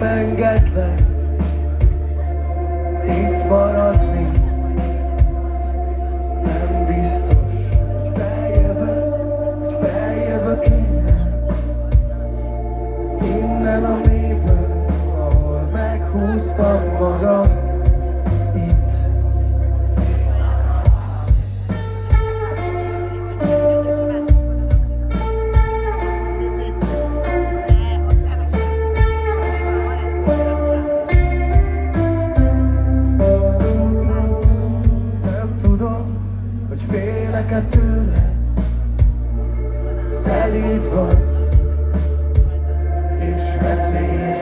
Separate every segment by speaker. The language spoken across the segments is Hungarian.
Speaker 1: engedlek itt maradni. Nem biztos, hogy feljövök innen a mélyből, ahol meghúztam magam. Itt nem tudom, hogy félek-e tőled. Szelíd vagy és veszélyes.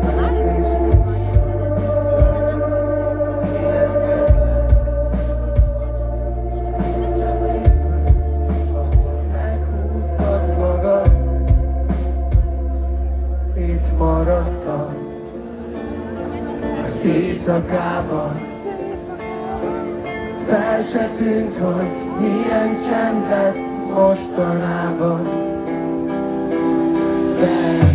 Speaker 1: Nem biztos, hogy visszajössz, kiengedlek. Nincs a szívből, ahol meghúztad magad. Itt maradtam az éjszakában. Fel se tűnt, hogy milyen csend lett mostanában. De